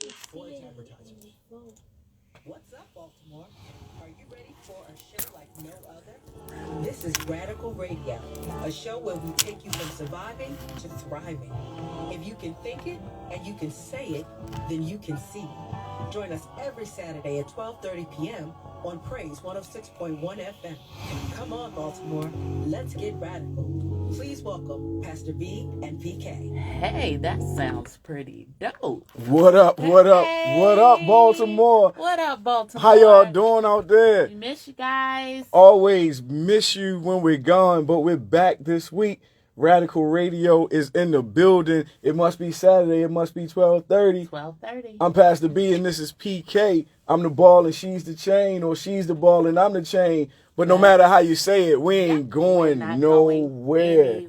Sports advertisers. What's up, Baltimore? Are you ready for a show like no other? This is Radical Radio, a show where we take you from surviving to thriving. If you can think it and you can say it, then you can see it. Join us every Saturday at 12:30 p.m. on Praise 106.1 FM. Come on, Baltimore. Let's get radical. Please welcome Pastor B and PK. Hey, that sounds pretty dope. What up, what up, what up, Baltimore? What up, Baltimore? How y'all doing out there? We miss you guys. Always miss you when we're gone, but we're back this week. Radical Radio is in the building. It must be Saturday. It must be 12:30. 12:30. I'm Pastor B and this is PK. I'm the ball and she's the chain, or she's the ball and I'm the chain. But no matter how you say it, we ain't going nowhere.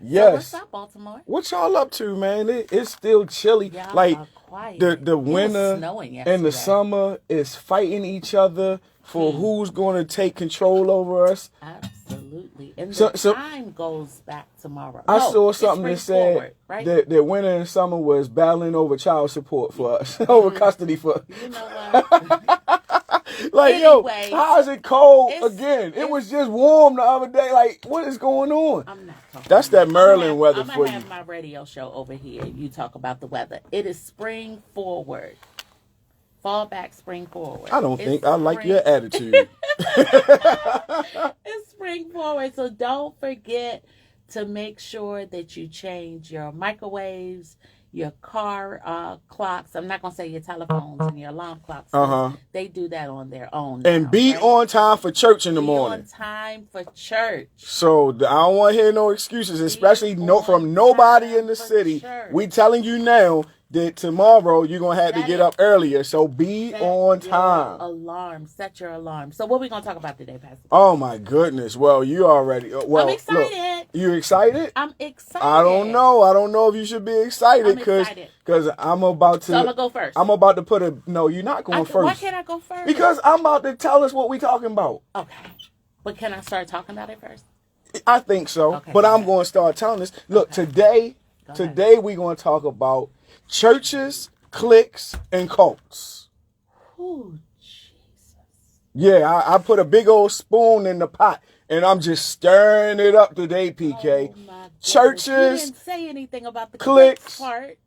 Yes. So what's up, Baltimore? What y'all up to, man? It's still chilly. Y'all like are quiet. the winter and the summer is fighting each other for who's going to take control over us. Absolutely. And the time goes back tomorrow. I saw something that said forward, right? that winter and summer was battling over child support for us, over custody for. You know what? Like, anyway, yo, how is it cold again? It was just warm the other day. Like, what is going on? I'm not talking. That's that Maryland weather for you. I'm going to have my radio show over here. You talk about the weather. It is spring forward. Fall back, spring forward. I don't think I like your attitude. It's spring forward. So don't forget to make sure that you change your microwaves, your car clocks. I'm not going to say your telephones and your alarm clocks. They do that on their own. And now, be right? on time for church in the morning. On time for church. So I don't want to hear no excuses, especially from nobody in the city. Church. We telling you now that tomorrow you're going to have to get up earlier. So be on time. Set your alarm. So what are we going to talk about today, Pastor? Oh, my goodness. Well, you already... Well, I'm excited. Look, you excited? I'm excited. I don't know. I don't know if you should be excited because I'm about to... So I'm going to go first. I'm about to put a... No, you're not going first. Why can't I go first? Because I'm about to tell us what we talking about. Okay. But can I start talking about it first? I think so. Okay, but I'm going to start telling us. Look, today we're going to talk about churches, cliques, and cults. Oh, Jesus. Yeah, I put a big old spoon in the pot, and I'm just stirring it up today, PK. Oh, my goodness. Churches, you didn't say anything about the cliques part.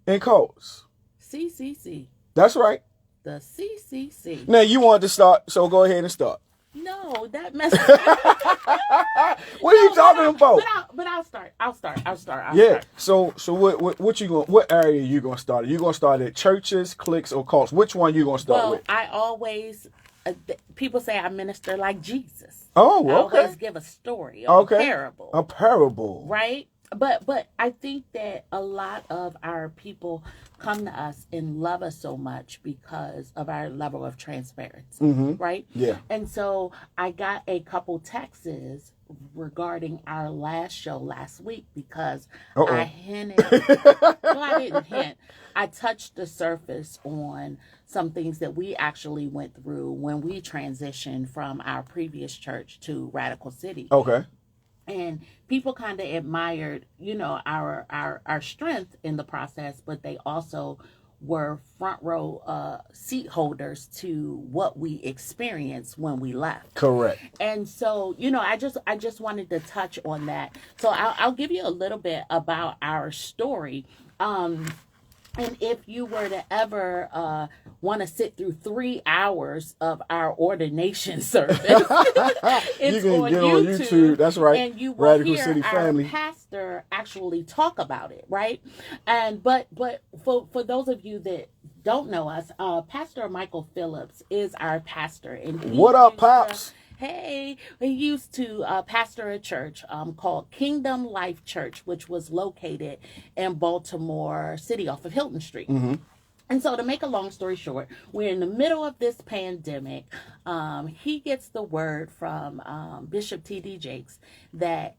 And cults. CCC. That's right. The CCC. Now, you want to start, so go ahead and start. No, that messes up. What are you talking about? But I'll start. I'll start. Yeah. So what you going? What area you gonna start? Are you gonna start at churches, cliques, or cults? Which one you gonna start with? I always people say I minister like Jesus. Oh, okay. I always give a story, a parable. A parable, right? But I think that a lot of our people come to us and love us so much because of our level of transparency, right? Yeah. And so I got a couple texts regarding our last show last week because I hinted. Well, I didn't hint. I touched the surface on some things that we actually went through when we transitioned from our previous church to Radical City. Okay. And people kind of admired, our strength in the process, but they also were front row seat holders to what we experienced when we left. Correct. And so, I just wanted to touch on that. So I'll give you a little bit about our story. And if you were to ever want to sit through 3 hours of our ordination service, it's you can get on YouTube. That's right. And you will Radical hear City Family. Our pastor actually talk about it, right? And but for those of you that don't know us, Pastor Michael Phillips is our pastor. And what up, Pops? He used to pastor a church called Kingdom Life Church, which was located in Baltimore City off of Hilton Street. Mm-hmm. And so to make a long story short, we're in the middle of this pandemic. He gets the word from Bishop T.D. Jakes that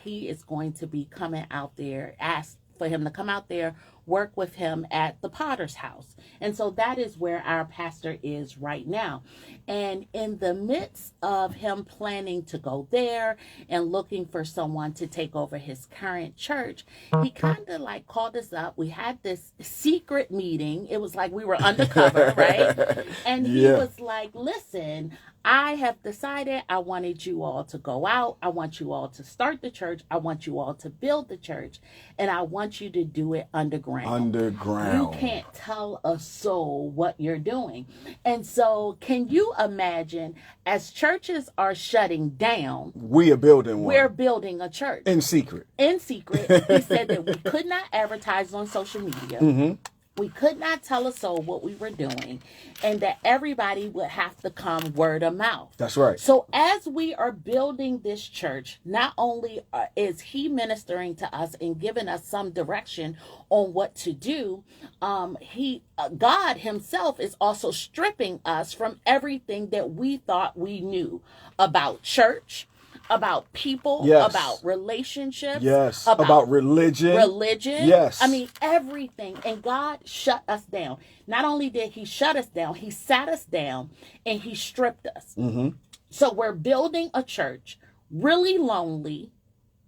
he is going to be coming out there, asked for him to come out there work with him at the Potter's House. And so that is where our pastor is right now. And in the midst of him planning to go there and looking for someone to take over his current church, he kind of like called us up. We had this secret meeting. It was like we were undercover, right? And he was like, listen, I have decided I wanted you all to go out. I want you all to start the church. I want you all to build the church. And I want you to do it underground. Underground. You can't tell a soul what you're doing. And so can you imagine, as churches are shutting down, we are building one. We're building a church. In secret. In secret. He said that we could not advertise on social media. Mm-hmm. We could not tell a soul what we were doing, and that everybody would have to come word of mouth. That's right. So as we are building this church, not only is he ministering to us and giving us some direction on what to do, God himself is also stripping us from everything that we thought we knew about church, about people, about relationships, about religion. Yes. I mean, everything. And God shut us down. Not only did he shut us down, he sat us down and he stripped us. Mm-hmm. So we're building a church, really lonely,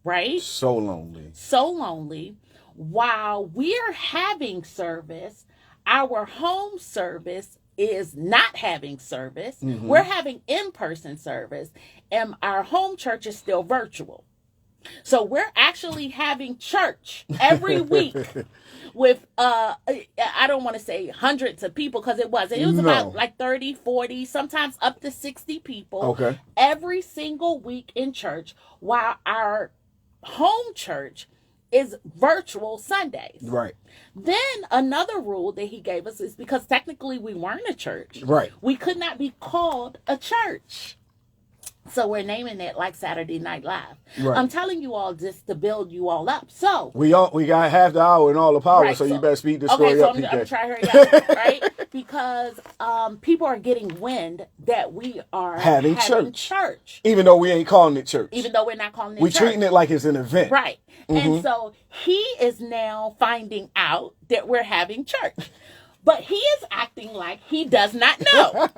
right? So lonely. So lonely. While we're having service, our home service is not having service. Mm-hmm. We're having in-person service, and our home church is still virtual. So we're actually having church every week with, I don't want to say hundreds of people, because it wasn't. It was about like 30, 40, sometimes up to 60 people every single week in church, while our home church is virtual Sundays. Right. Then another rule that he gave us is, because technically we weren't a church. Right. We could not be called a church. So we're naming it like Saturday Night Live. Right. I'm telling you all this to build you all up. So we got half the hour and all the power, so you better speed the story up. I'm going to try to hurry up, right? Because people are getting wind that we are having church. Even though we ain't calling it church. Even though we're not calling it church. We're treating it like it's an event. Right. Mm-hmm. And so he is now finding out that we're having church. But he is acting like he does not know.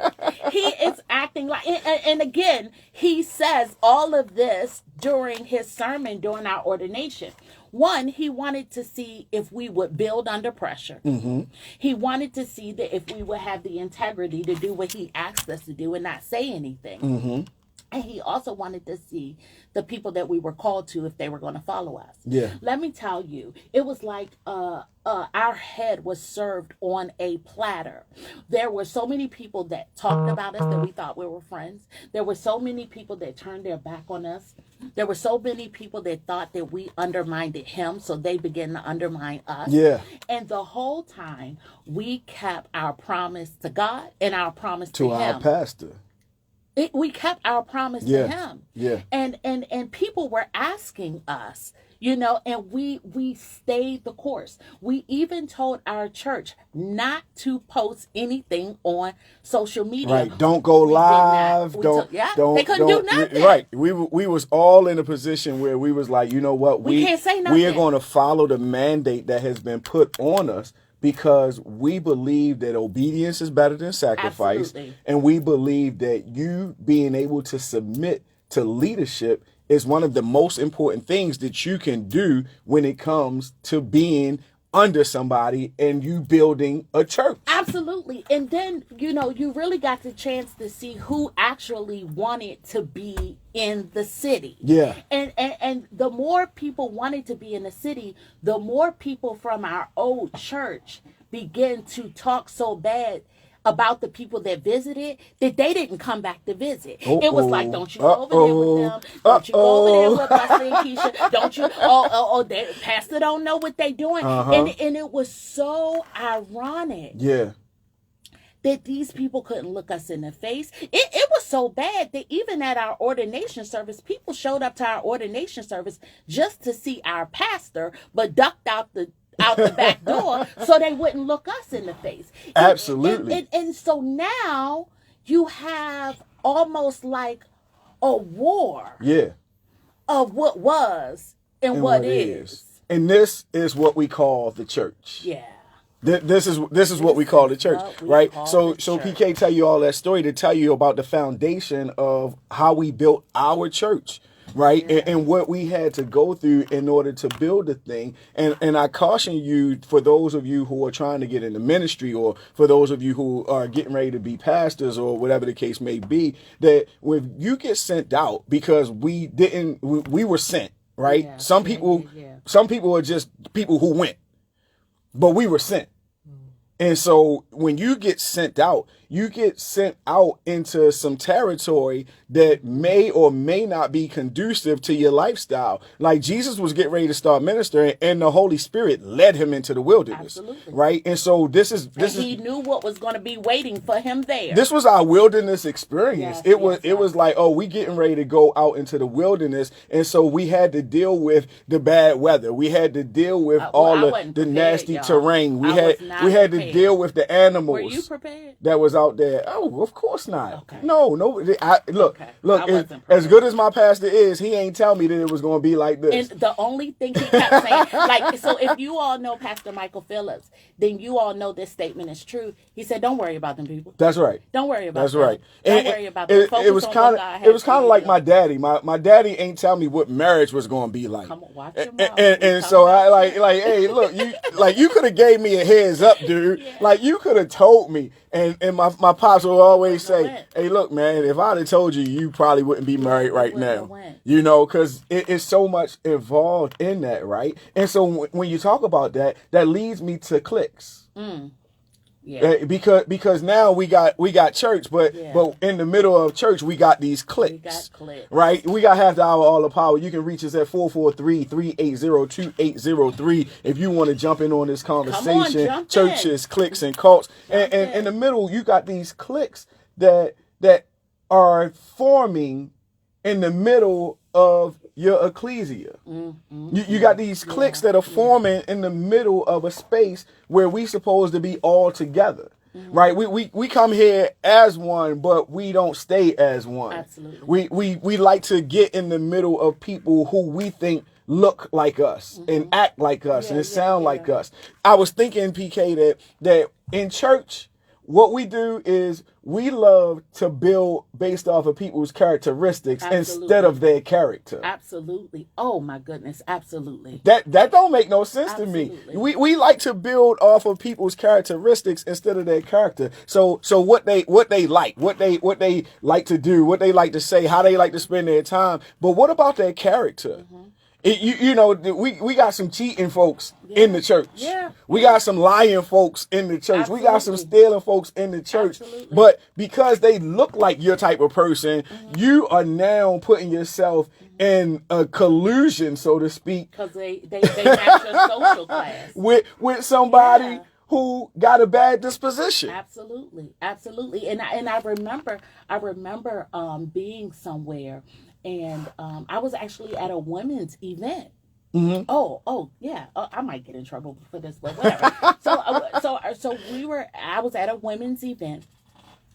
He is acting like, and again, he says all of this during his sermon, during our ordination. One, he wanted to see if we would build under pressure. Mm-hmm. He wanted to see that if we would have the integrity to do what he asked us to do and not say anything. Mm-hmm. And he also wanted to see the people that we were called to, if they were going to follow us. Yeah. Let me tell you, it was like our head was served on a platter. There were so many people that talked about us that we thought we were friends. There were so many people that turned their back on us. There were so many people that thought that we undermined him, so they began to undermine us. Yeah. And the whole time, we kept our promise to God and our promise to him. To our pastor. We kept our promise to him. Yeah. And people were asking us, and we stayed the course. We even told our church not to post anything on social media. Right. Don't go live. Don't. They couldn't do nothing. Right. We was all in a position where we was like, you know what? We can't say nothing. We are going to follow the mandate that has been put on us, because we believe that obedience is better than sacrifice. Absolutely. And we believe that you being able to submit to leadership is one of the most important things that you can do when it comes to being under somebody and you building a church. Absolutely. And then, you really got the chance to see who actually wanted to be in the city. Yeah. And the more people wanted to be in the city, the more people from our old church began to talk so bad about the people that visited that they didn't come back to visit. It was like, don't you go over there with them. Don't you go over there with Buster and Keisha. Don't you? The pastor don't know what they doing. Uh-huh. And it was so ironic. Yeah. That these people couldn't look us in the face. It was so bad that even at our ordination service, people showed up to our ordination service just to see our pastor, but ducked out the back door so they wouldn't look us in the face. Absolutely. And so now you have almost like a war of what was and what is. And this is what we call the church. Yeah. This is what we call the church, right? So PK tell you all that story to tell you about the foundation of how we built our church, right? Yeah. And what we had to go through in order to build the thing. And I caution you, for those of you who are trying to get into ministry, or for those of you who are getting ready to be pastors, or whatever the case may be, that when you get sent out, because we were sent, right? Yeah. Some people are just people who went. But we were sent. And so when you get sent out into some territory that may or may not be conducive to your lifestyle. Like Jesus was getting ready to start ministering, and the Holy Spirit led him into the wilderness. Absolutely. Right? And so he knew what was going to be waiting for him there. This was our wilderness experience. It was like, oh, we getting ready to go out into the wilderness. And so we had to deal with the bad weather. We had to deal with the nasty terrain. We had to deal with the animals. Were you prepared? That was out there. Oh, of course not. Okay. No. Look. As good as my pastor is, he ain't tell me that it was going to be like this. And the only thing he kept saying, like, so if you all know Pastor Michael Phillips, then you all know this statement is true. He said, "Don't worry about them people." That's right. Don't worry about That's them. right. Don't worry about them. It was kind of like my daddy. My daddy ain't tell me what marriage was going to be like. Come on, watch your mouth. And so I like, hey, look, you could have gave me a heads up, dude. Yeah. Like, you could have told me. And my pops would always say, hey, look, man, if I'd have told you, you probably wouldn't be married right now. You know, because it's so much involved in that, right? And so when you talk about that, that leads me to cliques. Yeah. Because now we got church, but in the middle of church we got these cliques. Right? We got half the hour all the power. You can reach us at 443-380-2803 if you want to jump in on this conversation. Churches, cliques, and cults. And in the middle you got these cliques that are forming in the middle of your ecclesia. You got these cliques that are forming in the middle of a space where we supposed to be all together. Right? We come here as one, but we don't stay as one. Absolutely. We like to get in the middle of people who we think look like us and act like us and sound like us. I was thinking, PK, that in church, what we do is we love to build based off of people's characteristics instead of their character. Absolutely. Oh my goodness. Absolutely. That don't make no sense to me. We like to build off of people's characteristics instead of their character. So what they like, what they like to do, what they like to say, how they like to spend their time. But what about their character? We got some cheating folks in the church. Yeah. We got some lying folks in the church. Absolutely. We got some stealing folks in the church. Absolutely. But because they look like your type of person, you are now putting yourself in a collusion, so to speak. Because they match your social class. With somebody who got a bad disposition. Absolutely. And I remember being somewhere. And I was actually at a women's event. Oh, yeah. I might get in trouble for this, but whatever. I was at a women's event,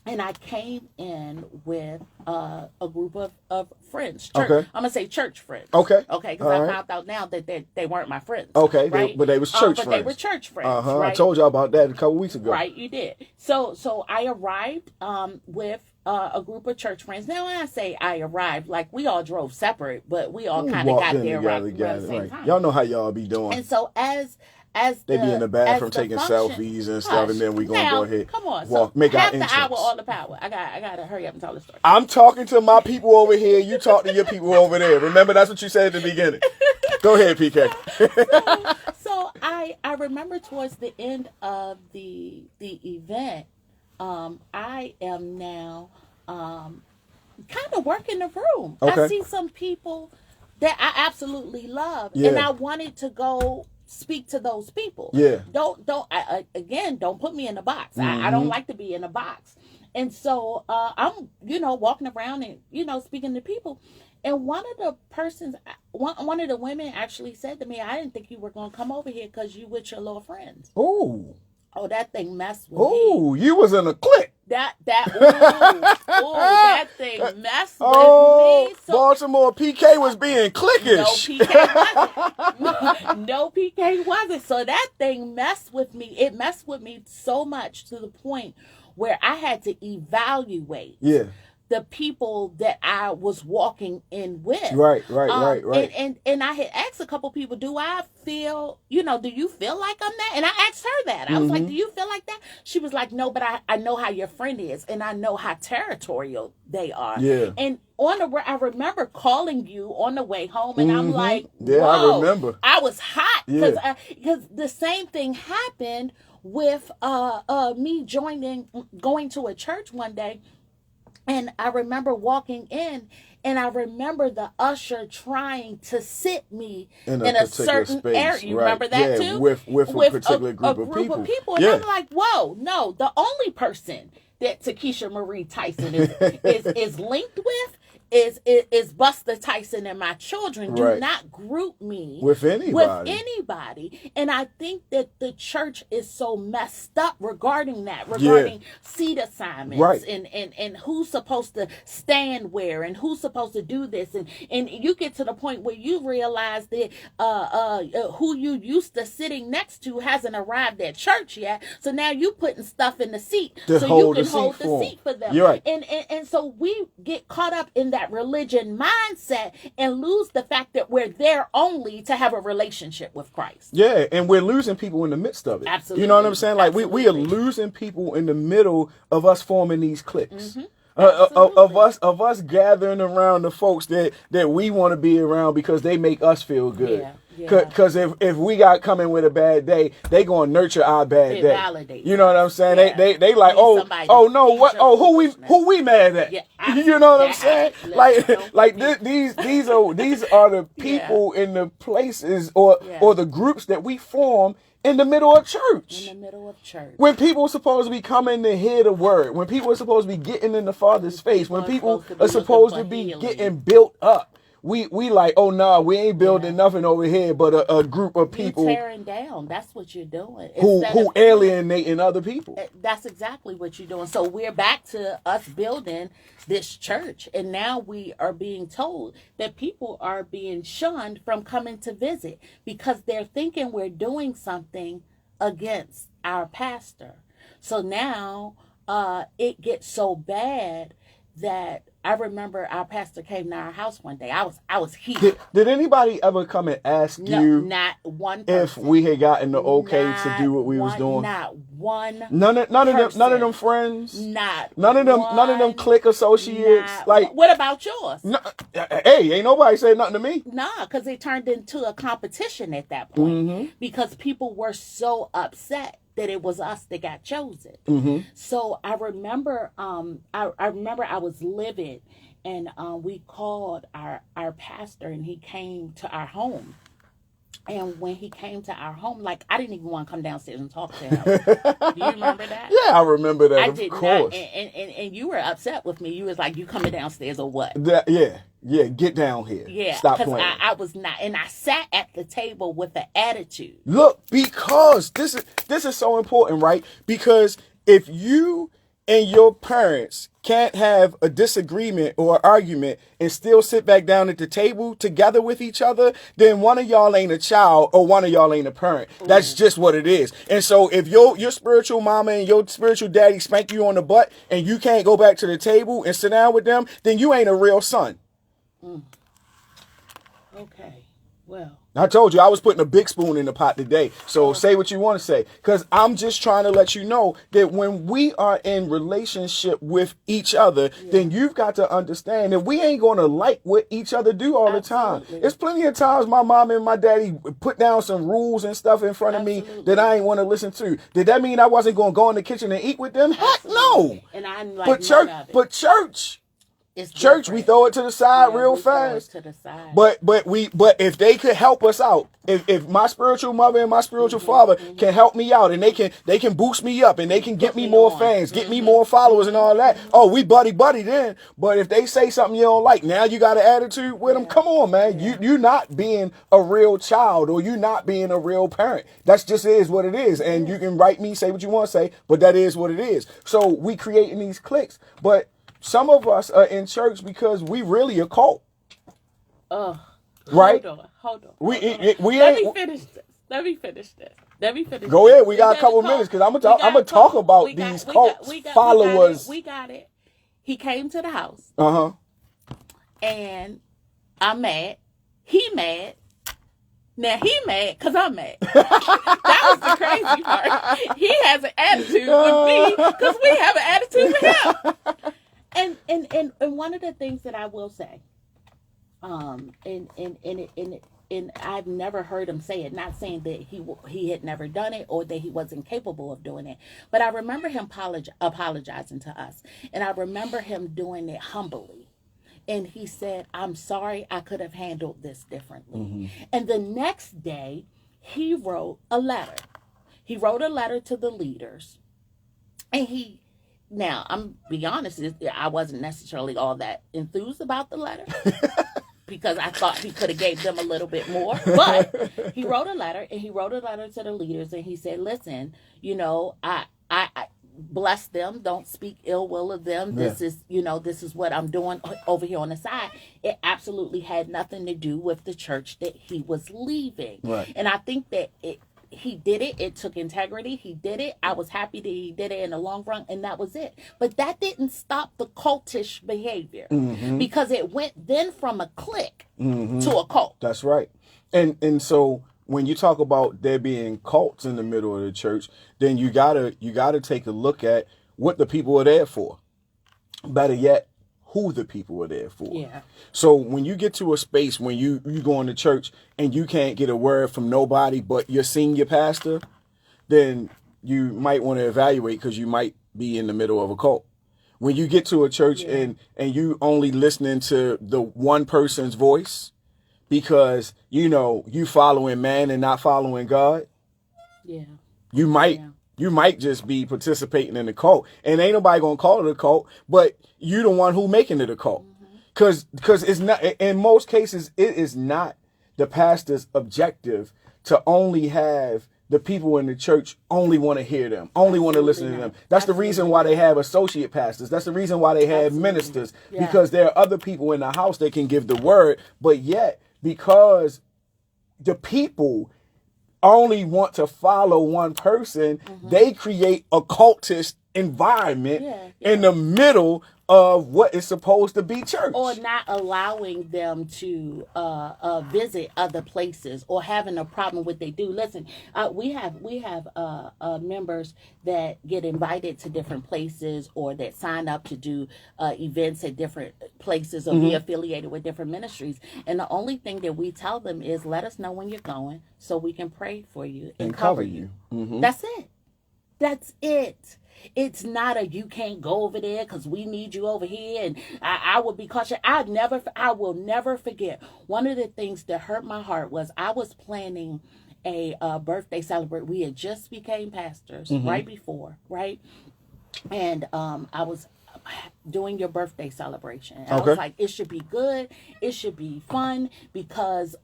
and I came in with a group of friends. Church, okay. I'm gonna say church friends. Okay. Because I found out now that they weren't my friends. Okay. Right? But they was church friends. But they were church friends. Right? I told y'all about that a couple weeks ago. Right, you did. So I arrived with a group of church friends. Now, when I say I arrived, like, we all drove separate, but we all kind of got there around the same time. Y'all know how y'all be doing. And so as they be in the bathroom taking selfies and stuff, and then we gonna go ahead. Come on, make half our entrance. the hour, all the power. I gotta hurry up and tell the story. I'm talking to my people over here. You talk to your people over there. Remember, that's what you said at the beginning. Go ahead, PK. So I remember towards the end of the event, I am now kind of working the room. Okay. I see some people that I absolutely love, and I wanted to go speak to those people. Yeah. Don't put me in a box. I don't like to be in a box. And so I'm walking around and speaking to people. And one of the women actually said to me, "I didn't think you were going to come over here because you with your little friends." Oh. Oh, that thing messed with me. Oh, you was in a clique. that thing messed with me. So, Baltimore PK was being cliquish. No, PK wasn't. So that thing messed with me. It messed with me so much to the point where I had to evaluate the people that I was walking in with. Right. And I had asked a couple people, do I feel, do you feel like I'm that? And I asked her that. I was like, do you feel like that? She was like, no, but I know how your friend is, and I know how territorial they are. Yeah. And I remember calling you on the way home, and I'm like, yeah, I remember. I was hot because the same thing happened with me going to a church one day. And I remember walking in, and I remember the usher trying to sit me in a certain space. Area. You remember that too? With a particular group of people. And I'm like, whoa, no, the only person that Takesha Marie Tyson is linked with is Buster Tyson and my children. Do not group me with anybody. And I think that the church is so messed up regarding seat assignments and who's supposed to stand where and who's supposed to do this. And you get to the point where you realize that who you used to sitting next to hasn't arrived at church yet. So now you putting stuff in the seat so you can hold the seat for them. You're right. And so we get caught up in that religion mindset and lose the fact that we're there only to have a relationship with Christ. Yeah, and we're losing people in the midst of it. Absolutely. You know what I'm saying? Like we are losing people in the middle of us forming these cliques. Of us gathering around the folks that we want to be around because they make us feel good. Because if we got coming with a bad day, they gonna nurture our bad day. Validate. You know what I'm saying? Yeah. They like who we mad at? Yeah, you know what I'm saying? These are the people in the places or the groups that we form in the middle of church. In the middle of church. When people are supposed to be coming to hear the word, when people are supposed to be getting in the Father's face, when people are supposed to be getting built up. We like, oh no, we ain't building nothing over here but a group of people. You're tearing down. That's what you're doing. Who alienating other people. That's exactly what you're doing. So we're back to us building this church. And now we are being told that people are being shunned from coming to visit because they're thinking we're doing something against our pastor. So now it gets so bad that I remember our pastor came to our house one day. I was heated. Did anybody ever come and ask you not one person, if we had gotten the okay to do what we was doing? Not one. None of them friends. None of them clique associates. What about yours? No, hey, ain't nobody said nothing to me. Nah, because it turned into a competition at that point because people were so upset that it was us that got chosen. So I remember, I was livid, and we called our pastor, and he came to our home. And when he came to our home, I didn't even want to come downstairs and talk to him. Do you remember that? Yeah, I remember that. I did not. And you were upset with me. You was like, "You coming downstairs or what?" Yeah, get down here. Yeah, stop playing. I was not, and I sat at the table with an attitude. Look, because this is so important, right? Because if you and your parents can't have a disagreement or argument and still sit back down at the table together with each other, then one of y'all ain't a child or one of y'all ain't a parent. That's just what it is. And so if your spiritual mama and your spiritual daddy spank you on the butt and you can't go back to the table and sit down with them, then you ain't a real son. Okay, well. I told you I was putting a big spoon in the pot today. So say what you want to say. Because I'm just trying to let you know that when we are in relationship with each other, then you've got to understand that we ain't going to like what each other do all the time. There's plenty of times my mom and my daddy put down some rules and stuff in front of me that I ain't want to listen to. Did that mean I wasn't going to go in the kitchen and eat with them? Heck no. And I'm like, but church It's Church, different. we throw it to the side real we fast. throw it to the side. But if they could help us out, if my spiritual mother and my spiritual father can help me out, and they can boost me up, and they can get me more fans, get me more followers and all that. Oh, we buddy then. But if they say something you don't like, now you got an attitude with them. Come on, man. You're not being a real child, or you're not being a real parent. That's just is what it is. And you can write me, say what you want to say, but that is what it is. So we creating these cliques, but some of us are in church because we really a cult. Right? Hold on. We Let me finish this. Go ahead. We got a couple minutes because I'm gonna talk about these cult followers. We got it. He came to the house. And I'm mad. He mad. Now he mad because I'm mad. That was the crazy part. He has an attitude with me because we have an attitude with him. And one of the things that I will say, and I've never heard him say it, not saying that he had never done it or that he wasn't capable of doing it, but I remember him apologizing to us, and I remember him doing it humbly. And he said, "I'm sorry, I could have handled this differently." And the next day, he wrote a letter. He wrote a letter to the leaders, and now, I'm be honest, I wasn't necessarily all that enthused about the letter because I thought he could have gave them a little bit more. But he wrote a letter, and he wrote a letter to the leaders, and he said, "Listen, I bless them. Don't speak ill will of them. This is what I'm doing over here on the side." It absolutely had nothing to do with the church that he was leaving. Right. And I think that he did it. It took integrity. He did it. I was happy that he did it in the long run, and that was it. But that didn't stop the cultish behavior because it went then from a clique to a cult. That's right. And so when you talk about there being cults in the middle of the church, then you gotta take a look at what the people are there for. Better yet, who the people are there for. Yeah. So when you get to a space when you go into church and you can't get a word from nobody but your senior pastor, then you might want to evaluate because you might be in the middle of a cult. When you get to a church and you only listening to the one person's voice because you following man and not following God, you might just be participating in the cult, and ain't nobody gonna call it a cult, but you the one who making it a cult, because it's not. In most cases, it is not the pastor's objective to only have the people in the church only want to hear them, only want to listen to them. That's the reason why they have associate pastors. That's the reason why they have ministers, because there are other people in the house that can give the word, but yet because the people only want to follow one person, they create a cultist environment in the middle of what is supposed to be church, or not allowing them to visit other places, or having a problem with what they do. Listen, we have members that get invited to different places, or that sign up to do events at different places, or be affiliated with different ministries. And the only thing that we tell them is, let us know when you're going so we can pray for you and cover you. That's it. That's it. It's not you can't go over there because we need you over here, and I will be cautious. I will never forget. One of the things that hurt my heart was I was planning a birthday celebration. We had just became pastors right before, right? And I was doing your birthday celebration. And I was like, it should be good. It should be fun because,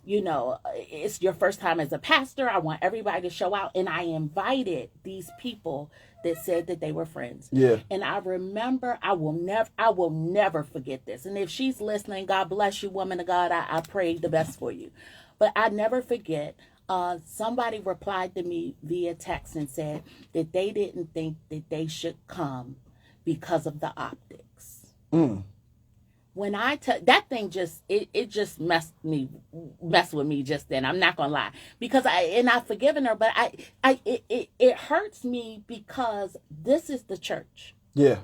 it's your first time as a pastor. I want everybody to show out. And I invited these people that said that they were friends. Yeah. And I remember, I will never forget this. And if she's listening, God bless you, woman of God. I pray the best for you. But I never forget, somebody replied to me via text and said that they didn't think that they should come because of the optics. When that thing just just messed with me just then. I'm not gonna lie, because I've forgiven her, but it hurts me because this is the church. Yeah.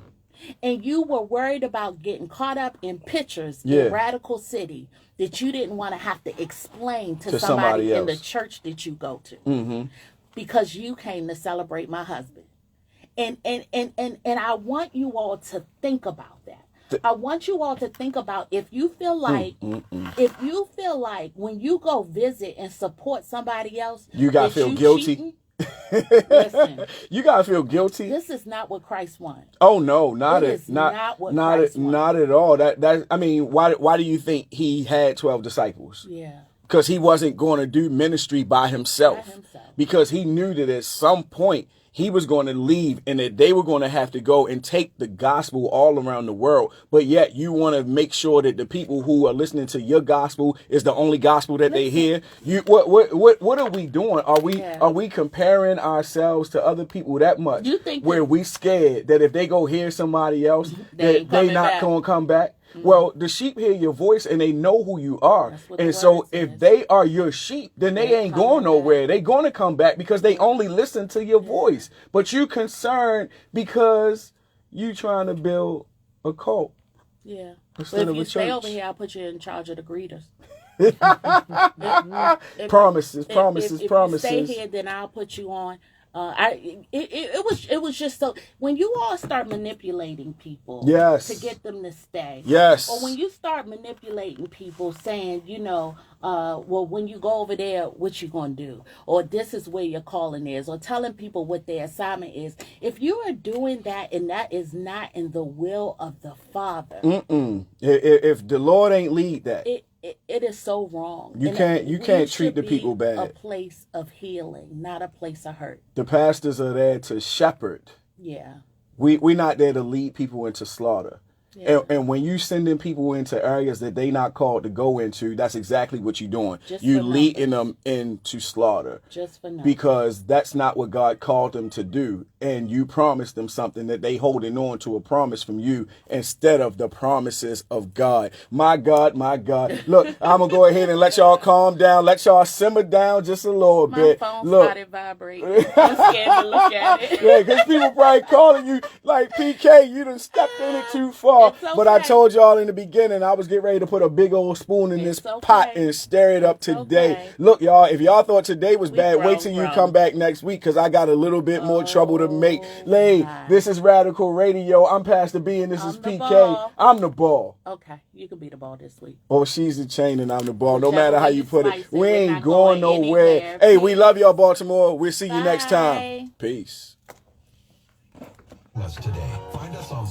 And you were worried about getting caught up in pictures in Radical City that you didn't want to have to explain to somebody in the church that you go to, because you came to celebrate my husband. And I want you all to think about that. I want you all to think about if you feel like when you go visit and support somebody else, you gotta feel guilty. Cheating, listen, you gotta feel guilty. This is not what Christ wants. Oh no, not at all. That I mean, why do you think he had 12 disciples? Yeah. Because he wasn't going to do ministry by himself. Because he knew that at some point he was going to leave and that they were going to have to go and take the gospel all around the world. But yet you want to make sure that the people who are listening to your gospel is the only gospel that they hear. What are we doing? Are we comparing ourselves to other people that much? You think where we scared that if they go hear somebody else, they not going to come back? Well, the sheep hear your voice and they know who you are. And so if they are your sheep, then they ain't going nowhere. They going to come back because they only listen to your voice. But you concerned because you trying to build a cult. Yeah. But if you stay over here, I'll put you in charge of the greeters. Promises. If you stay here, then I'll put you on. It was just so when you all start manipulating people to get them to stay, or when you start manipulating people saying, well, when you go over there, what you gonna do, or this is where your calling is, or telling people what their assignment is. If you are doing that and that is not in the will of the Father, if the Lord ain't lead that. It is so wrong. You can't treat the people bad. A place of healing, not a place of hurt. The pastors are there to shepherd. Yeah. We're not there to lead people into slaughter. Yeah. And when you sending people into areas that they not called to go into, that's exactly what you're doing. You leading them into slaughter. Just for numbers. Because that's not what God called them to do. And you promised them something that they holding on to a promise from you instead of the promises of God. My God, my God. Look, I'm going to go ahead and let y'all calm down. Let y'all simmer down just a little bit. My phone started vibrating. I'm scared to look at it. Yeah, because people probably calling you like, PK, you done stepped in it too far. Okay. But I told y'all in the beginning, I was getting ready to put a big old spoon in this pot and stir it up today. Okay. Look, y'all, if y'all thought today was bad, wait till you come back next week because I got a little bit more trouble to make. This is Radical Radio. I'm Pastor B and this is PK. Ball. I'm the ball. Okay, you can be the ball this week. Oh, she's the chain and I'm the ball. No matter how you put it. We We're ain't not going going nowhere. anywhere. Hey, Peace. we love y'all, Baltimore. We'll see you next time. Bye. Peace. Us today. Find us on